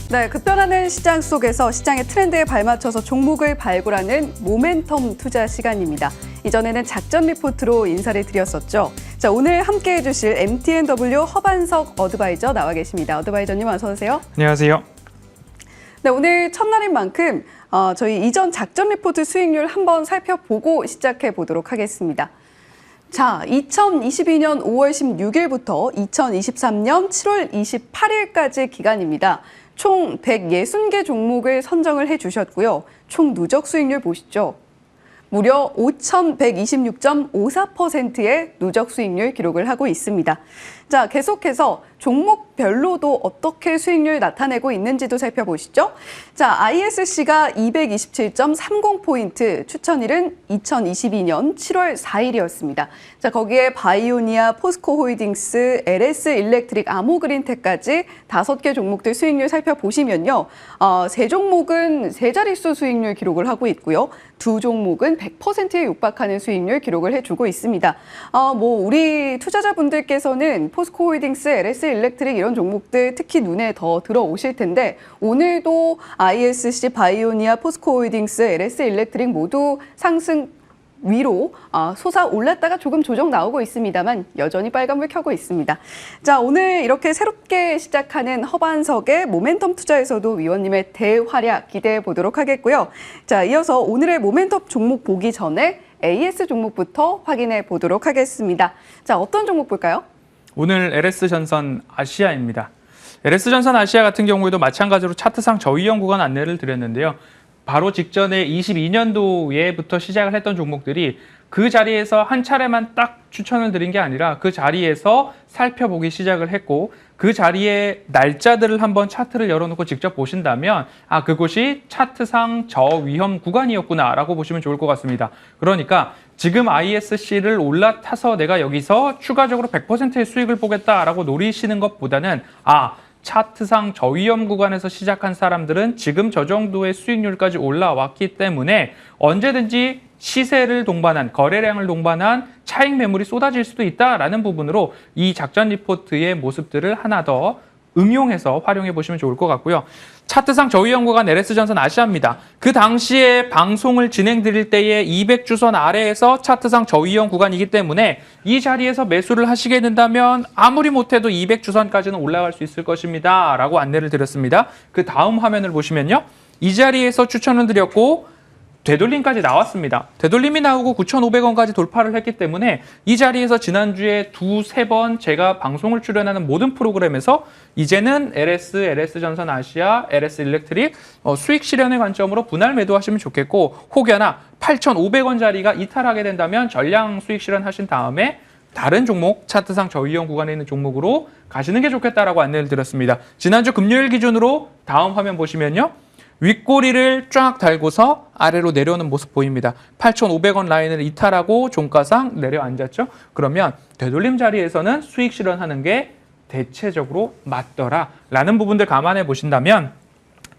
네, 급변하는 시장 속에서 시장의 트렌드에 발맞춰서 종목을 발굴하는 모멘텀 투자 시간입니다. 이전에는 작전 리포트로 인사를 드렸었죠. 자, 오늘 함께해 주실 MTNW 허반석 어드바이저 나와 계십니다. 어드바이저님 어서 오세요. 안녕하세요. 네, 오늘 첫날인 만큼 저희 이전 작전 리포트 수익률 한번 살펴보고 시작해 보도록 하겠습니다. 자, 2022년 5월 16일부터 2023년 7월 28일까지 기간입니다. 총 160개 종목을 선정을 해주셨고요. 총 누적 수익률 보시죠. 무려 5,126.54%의 누적 수익률 기록을 하고 있습니다. 자, 계속해서 종목별로도 어떻게 수익률 나타내고 있는지도 살펴보시죠. 자, ISC가 227.30포인트, 추천일은 2022년 7월 4일이었습니다. 자, 거기에 바이오니아, 포스코홀딩스, LS 일렉트릭, 아모그린텍까지 5개 종목들 수익률 살펴보시면요. 세 종목은 세 자릿수 수익률 기록을 하고 있고요. 두 종목은 100%에 육박하는 수익률 기록을 해주고 있습니다. 우리 투자자분들께서는 포스코홀딩스, LS 일렉트릭 이런 종목들 특히 눈에 더 들어오실 텐데 오늘도 ISC, 바이오니아, 포스코홀딩스, LS 일렉트릭 모두 상승 위로 솟아 올랐다가 조금 조정 나오고 있습니다만 여전히 빨간불 켜고 있습니다. 자, 오늘 이렇게 새롭게 시작하는 허반석의 모멘텀 투자에서도 위원님의 대활약 기대해 보도록 하겠고요. 자, 이어서 오늘의 모멘텀 종목 보기 전에 AS 종목부터 확인해 보도록 하겠습니다. 자, 어떤 종목 볼까요? 오늘 LS전선 아시아입니다. LS전선 아시아 같은 경우에도 마찬가지로 차트상 저위험 구간 안내를 드렸는데요. 바로 직전에 22년도에부터 시작을 했던 종목들이 그 자리에서 한 차례만 딱 추천을 드린 게 아니라 그 자리에서 살펴보기 시작을 했고 그 자리에 날짜들을 한번 차트를 열어놓고 직접 보신다면 그곳이 차트상 저위험 구간이었구나라고 보시면 좋을 것 같습니다. 그러니까 지금 ISC를 올라타서 내가 여기서 추가적으로 100%의 수익을 보겠다라고 노리시는 것보다는 차트상 저위험 구간에서 시작한 사람들은 지금 저 정도의 수익률까지 올라왔기 때문에 언제든지 시세를 동반한, 거래량을 동반한 차익 매물이 쏟아질 수도 있다라는 부분으로 이 작전 리포트의 모습들을 하나 더 응용해서 활용해 보시면 좋을 것 같고요. 차트상 저위험 구간 LS전선 아시아입니다. 그 당시에 방송을 진행 드릴 때에 200주선 아래에서 차트상 저위험 구간이기 때문에 이 자리에서 매수를 하시게 된다면 아무리 못해도 200주선까지는 올라갈 수 있을 것입니다. 라고 안내를 드렸습니다. 그 다음 화면을 보시면요. 이 자리에서 추천을 드렸고 되돌림까지 나왔습니다. 되돌림이 나오고 9,500원까지 돌파를 했기 때문에 이 자리에서 지난주에 두세 번 제가 방송을 출연하는 모든 프로그램에서 이제는 LS전선 아시아, LS 일렉트릭 수익 실현의 관점으로 분할 매도하시면 좋겠고 혹여나 8,500원짜리가 이탈하게 된다면 전량 수익 실현하신 다음에 다른 종목, 차트상 저위험 구간에 있는 종목으로 가시는 게 좋겠다라고 안내를 드렸습니다. 지난주 금요일 기준으로 다음 화면 보시면요. 윗꼬리를 쫙 달고서 아래로 내려오는 모습 보입니다. 8,500원 라인을 이탈하고 종가상 내려앉았죠. 그러면 되돌림 자리에서는 수익 실현하는 게 대체적으로 맞더라라는 부분들 감안해 보신다면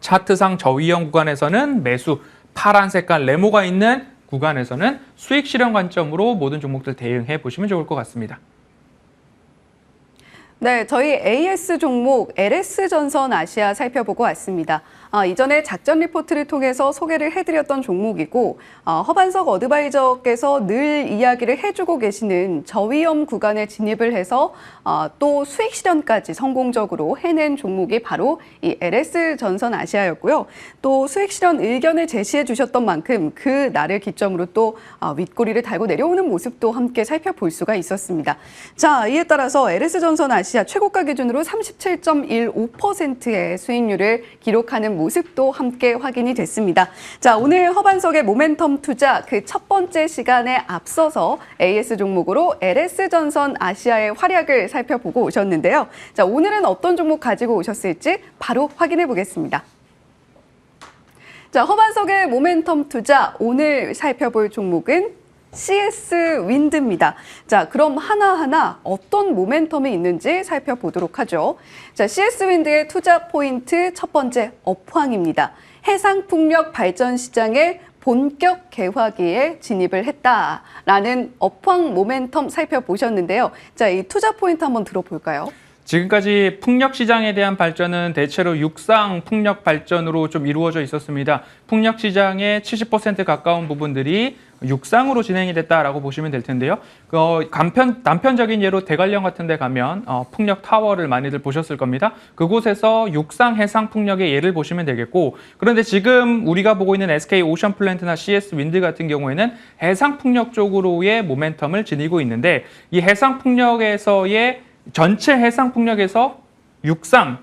차트상 저위험 구간에서는 매수, 파란 색깔 네모가 있는 구간에서는 수익 실현 관점으로 모든 종목들 대응해 보시면 좋을 것 같습니다. 네, 저희 AS 종목 LS전선 아시아 살펴보고 왔습니다. 이전에 작전 리포트를 통해서 소개를 해드렸던 종목이고 허반석 어드바이저께서 늘 이야기를 해주고 계시는 저위험 구간에 진입을 해서 또 수익 실현까지 성공적으로 해낸 종목이 바로 이 LS전선 아시아였고요. 또 수익 실현 의견을 제시해 주셨던 만큼 그 날을 기점으로 또 윗꼬리를 달고 내려오는 모습도 함께 살펴볼 수가 있었습니다. 자, 이에 따라서 LS전선 아시아 최고가 기준으로 37.15%의 수익률을 기록하는 모습도 함께 확인이 됐습니다. 자, 오늘 허반석의 모멘텀 투자 그 첫 번째 시간에 앞서서 AS 종목으로 LS전선 아시아의 활약을 살펴보고 오셨는데요. 자, 오늘은 어떤 종목 가지고 오셨을지 바로 확인해 보겠습니다. 자, 허반석의 모멘텀 투자 오늘 살펴볼 종목은 CS 윈드입니다. 자, 그럼 하나하나 어떤 모멘텀이 있는지 살펴보도록 하죠. 자, CS 윈드의 투자 포인트 첫 번째 업황입니다. 해상풍력 발전 시장에 본격 개화기에 진입을 했다라는 업황 모멘텀 살펴보셨는데요. 자, 이 투자 포인트 한번 들어볼까요? 지금까지 풍력 시장에 대한 발전은 대체로 육상 풍력 발전으로 좀 이루어져 있었습니다. 풍력 시장의 70% 가까운 부분들이 육상으로 진행이 됐다라고 보시면 될 텐데요. 단편적인 예로 대관령 같은 데 가면 풍력 타워를 많이들 보셨을 겁니다. 그곳에서 육상 해상 풍력의 예를 보시면 되겠고, 그런데 지금 우리가 보고 있는 SK 오션 플랜트나 CS 윈드 같은 경우에는 해상 풍력 쪽으로의 모멘텀을 지니고 있는데, 이 해상 풍력에서의 전체 해상 풍력에서 육상을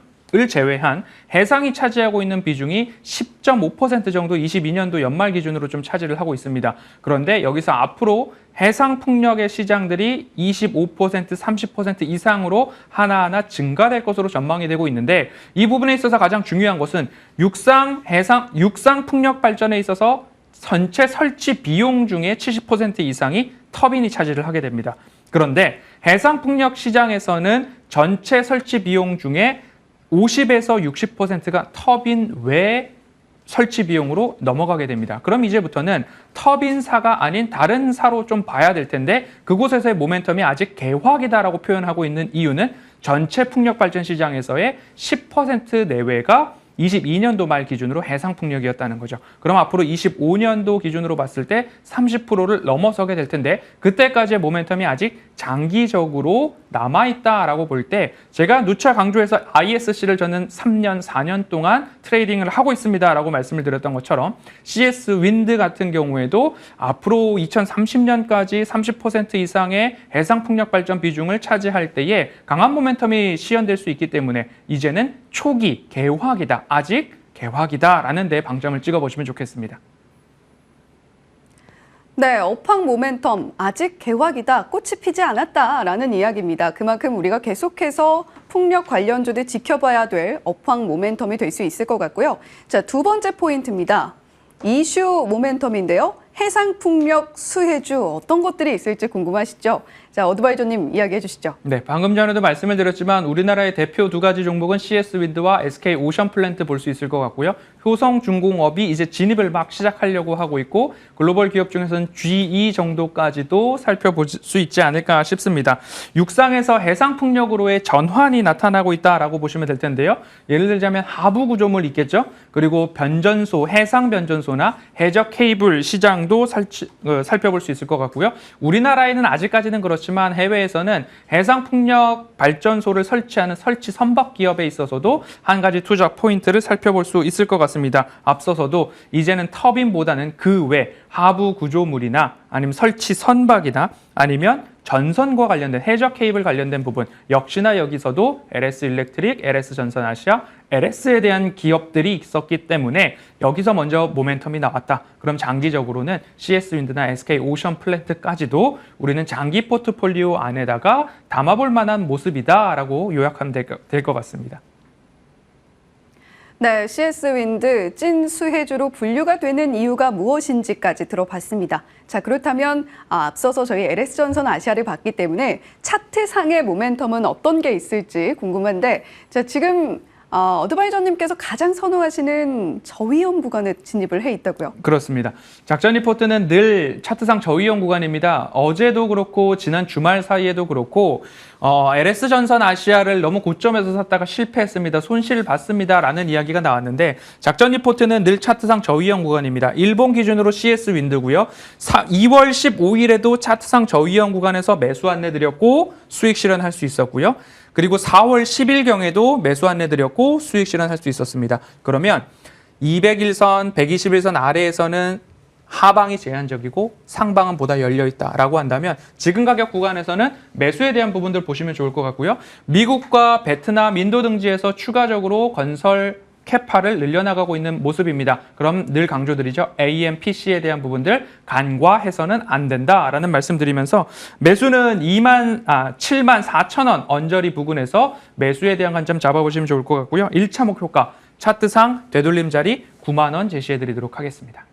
제외한 해상이 차지하고 있는 비중이 10.5% 정도 22년도 연말 기준으로 좀 차지를 하고 있습니다. 그런데 여기서 앞으로 해상 풍력의 시장들이 25%, 30% 이상으로 하나하나 증가될 것으로 전망이 되고 있는데, 이 부분에 있어서 가장 중요한 것은 육상 풍력 발전에 있어서 전체 설치 비용 중에 70% 이상이 터빈이 차지를 하게 됩니다. 그런데 해상풍력 시장에서는 전체 설치 비용 중에 50에서 60%가 터빈 외 설치 비용으로 넘어가게 됩니다. 그럼 이제부터는 터빈사가 아닌 다른 사로 좀 봐야 될 텐데, 그곳에서의 모멘텀이 아직 개화기다라고 표현하고 있는 이유는 전체 풍력발전 시장에서의 10% 내외가 22년도 말 기준으로 해상풍력이었다는 거죠. 그럼 앞으로 25년도 기준으로 봤을 때 30%를 넘어서게 될 텐데, 그때까지의 모멘텀이 아직 장기적으로 남아있다라고 볼 때, 제가 누차 강조해서 ISC를 저는 3년, 4년 동안 트레이딩을 하고 있습니다라고 말씀을 드렸던 것처럼, CS 윈드 같은 경우에도 앞으로 2030년까지 30% 이상의 해상풍력 발전 비중을 차지할 때에 강한 모멘텀이 시현될 수 있기 때문에 이제는 초기 개화기다, 아직 개화기다라는 데 방점을 찍어보시면 좋겠습니다. 네, 업황 모멘텀 아직 개화기다, 꽃이 피지 않았다라는 이야기입니다. 그만큼 우리가 계속해서 풍력 관련주들 지켜봐야 될 업황 모멘텀이 될 수 있을 것 같고요. 자, 두 번째 포인트입니다. 이슈 모멘텀인데요. 해상풍력 수혜주 어떤 것들이 있을지 궁금하시죠? 자, 어드바이저님 이야기해 주시죠. 네, 방금 전에도 말씀을 드렸지만 우리나라의 대표 두 가지 종목은 CS 윈드와 SK 오션 플랜트 볼 수 있을 것 같고요. 효성중공업이 이제 진입을 막 시작하려고 하고 있고, 글로벌 기업 중에서는 GE 정도까지도 살펴볼 수 있지 않을까 싶습니다. 육상에서 해상풍력으로의 전환이 나타나고 있다라고 보시면 될 텐데요. 예를 들자면 하부 구조물 있겠죠. 그리고 변전소, 해상 변전소나 해적 케이블 시장도 살펴볼 수 있을 것 같고요. 우리나라에는 아직까지는 그렇지만 해외에서는 해상풍력 발전소를 설치하는 설치 선박 기업에 있어서도 한 가지 투자 포인트를 살펴볼 수 있을 것 같습니다. 앞서서도 이제는 터빈보다는 그 외 하부 구조물이나 아니면 설치 선박이나 아니면 전선과 관련된 해적 케이블 관련된 부분, 역시나 여기서도 LS 일렉트릭, LS 전선 아시아, LS에 대한 기업들이 있었기 때문에 여기서 먼저 모멘텀이 나왔다. 그럼 장기적으로는 CS 윈드나 SK 오션 플랜트까지도 우리는 장기 포트폴리오 안에다가 담아볼 만한 모습이다라고 요약하면 될 것 같습니다. 네, CS 윈드 찐 수혜주로 분류가 되는 이유가 무엇인지까지 들어봤습니다. 자, 그렇다면 앞서서 저희 LS전선 아시아를 봤기 때문에 차트상의 모멘텀은 어떤 게 있을지 궁금한데, 자, 지금 어드바이저님께서 가장 선호하시는 저위험 구간에 진입을 해 있다고요? 그렇습니다. 작전 리포트는 늘 차트상 저위험 구간입니다. 어제도 그렇고 지난 주말 사이에도 그렇고 LS 전선 아시아를 너무 고점에서 샀다가 실패했습니다. 손실을 봤습니다. 라는 이야기가 나왔는데, 작전 리포트는 늘 차트상 저위험 구간입니다. 일본 기준으로 CS 윈드고요. 2월 15일에도 차트상 저위험 구간에서 매수 안내 드렸고 수익 실현할 수 있었고요. 그리고 4월 10일경에도 매수 안내 드렸고 수익 실현할 수 있었습니다. 그러면 200일선, 121선 아래에서는 하방이 제한적이고 상방은 보다 열려있다라고 한다면, 지금 가격 구간에서는 매수에 대한 부분들 보시면 좋을 것 같고요. 미국과 베트남, 인도 등지에서 추가적으로 건설 캐파를 늘려나가고 있는 모습입니다. 그럼 늘 강조드리죠. AMPC에 대한 부분들 간과해서는 안 된다라는 말씀드리면서, 매수는 7만 4천 원 언저리 부근에서 매수에 대한 관점 잡아보시면 좋을 것 같고요. 1차 목표가 차트상 되돌림 자리 9만 원 제시해드리도록 하겠습니다.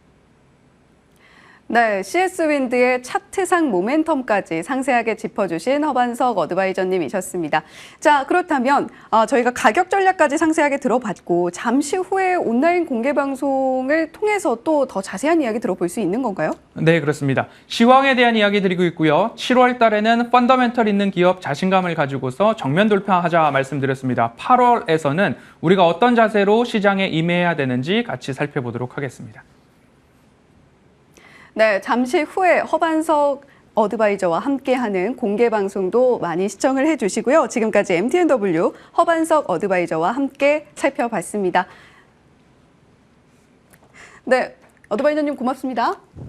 네, CS윈드의 차트상 모멘텀까지 상세하게 짚어주신 허반석 어드바이저님이셨습니다. 자, 그렇다면 저희가 가격 전략까지 상세하게 들어봤고 잠시 후에 온라인 공개 방송을 통해서 또 더 자세한 이야기 들어볼 수 있는 건가요? 네, 그렇습니다. 시황에 대한 이야기 드리고 있고요. 7월 달에는 펀더멘털 있는 기업 자신감을 가지고서 정면 돌파하자 말씀드렸습니다. 8월에서는 우리가 어떤 자세로 시장에 임해야 되는지 같이 살펴보도록 하겠습니다. 네, 잠시 후에 허반석 어드바이저와 함께하는 공개 방송도 많이 시청을 해주시고요. 지금까지 MTNW 허반석 어드바이저와 함께 살펴봤습니다. 네, 어드바이저님 고맙습니다.